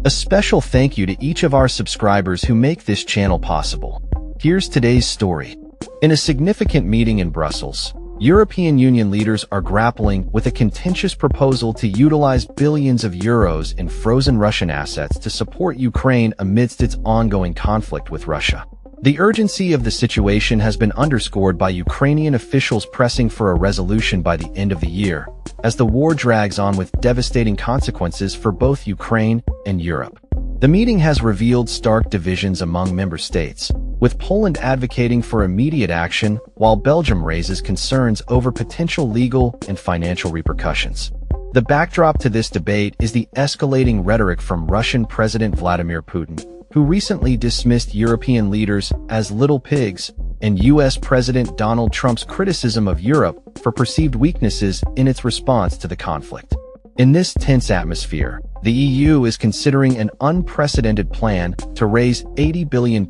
A special thank you to each of our subscribers who make this channel possible. Here's today's story. In a significant meeting in Brussels, European Union leaders are grappling with a contentious proposal to utilize billions of euros in frozen Russian assets to support Ukraine amidst its ongoing conflict with Russia. The urgency of the situation has been underscored by Ukrainian officials pressing for a resolution by the end of the year, as the war drags on with devastating consequences for both Ukraine and Europe. The meeting has revealed stark divisions among member states, with Poland advocating for immediate action while Belgium raises concerns over potential legal and financial repercussions. The backdrop to this debate is the escalating rhetoric from Russian President Vladimir Putin, who recently dismissed European leaders as little pigs, and U.S. President Donald Trump's criticism of Europe for perceived weaknesses in its response to the conflict. In this tense atmosphere, the EU is considering an unprecedented plan to raise £80 billion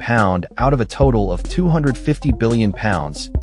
out of a total of £250 billion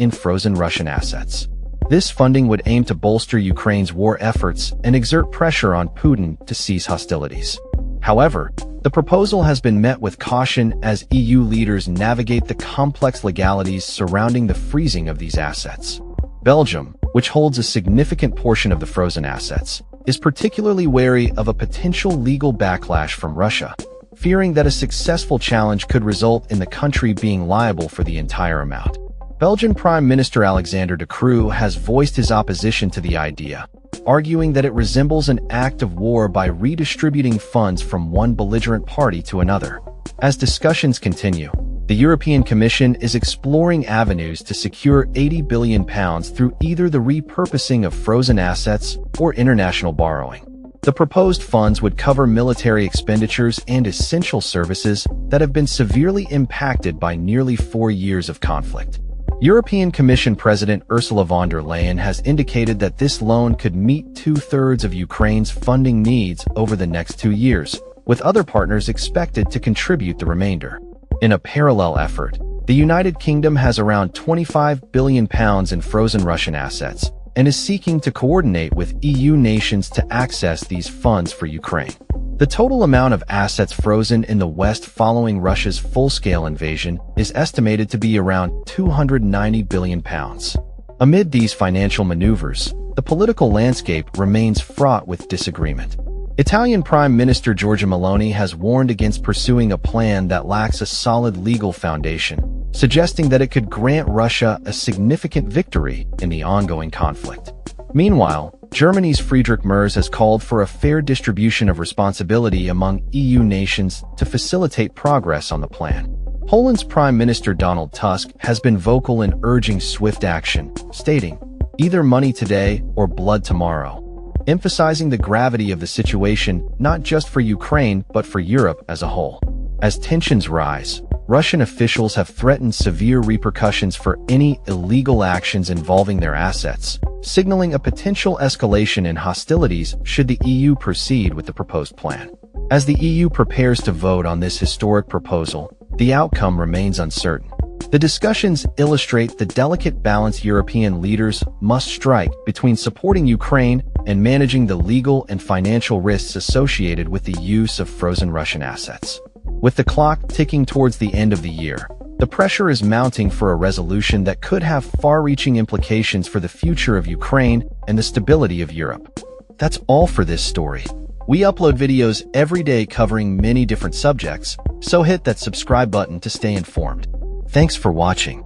in frozen Russian assets. This funding would aim to bolster Ukraine's war efforts and exert pressure on Putin to cease hostilities. However, the proposal has been met with caution as EU leaders navigate the complex legalities surrounding the freezing of these assets. Belgium, which holds a significant portion of the frozen assets, is particularly wary of a potential legal backlash from Russia, fearing that a successful challenge could result in the country being liable for the entire amount. Belgian Prime Minister Alexander De Croo has voiced his opposition to the idea, arguing that it resembles an act of war by redistributing funds from one belligerent party to another. As discussions continue, the European Commission is exploring avenues to secure £80 billion through either the repurposing of frozen assets or international borrowing. The proposed funds would cover military expenditures and essential services that have been severely impacted by nearly 4 years of conflict. European Commission President Ursula von der Leyen has indicated that this loan could meet 2/3 of Ukraine's funding needs over the next 2 years, with other partners expected to contribute the remainder. In a parallel effort, the United Kingdom has around £25 billion in frozen Russian assets and is seeking to coordinate with EU nations to access these funds for Ukraine. The total amount of assets frozen in the West following Russia's full-scale invasion is estimated to be around £290 billion. Amid these financial maneuvers, the political landscape remains fraught with disagreement. Italian Prime Minister Giorgia Meloni has warned against pursuing a plan that lacks a solid legal foundation, suggesting that it could grant Russia a significant victory in the ongoing conflict. Meanwhile, Germany's Friedrich Merz has called for a fair distribution of responsibility among EU nations to facilitate progress on the plan. Poland's Prime Minister Donald Tusk has been vocal in urging swift action, stating, "Either money today or blood tomorrow," emphasizing the gravity of the situation not just for Ukraine but for Europe as a whole. As tensions rise, Russian officials have threatened severe repercussions for any illegal actions involving their assets, signaling a potential escalation in hostilities should the EU proceed with the proposed plan. As the EU prepares to vote on this historic proposal, the outcome remains uncertain. The discussions illustrate the delicate balance European leaders must strike between supporting Ukraine and managing the legal and financial risks associated with the use of frozen Russian assets. With the clock ticking towards the end of the year, the pressure is mounting for a resolution that could have far-reaching implications for the future of Ukraine and the stability of Europe. That's all for this story. We upload videos every day covering many different subjects, so hit that subscribe button to stay informed. Thanks for watching.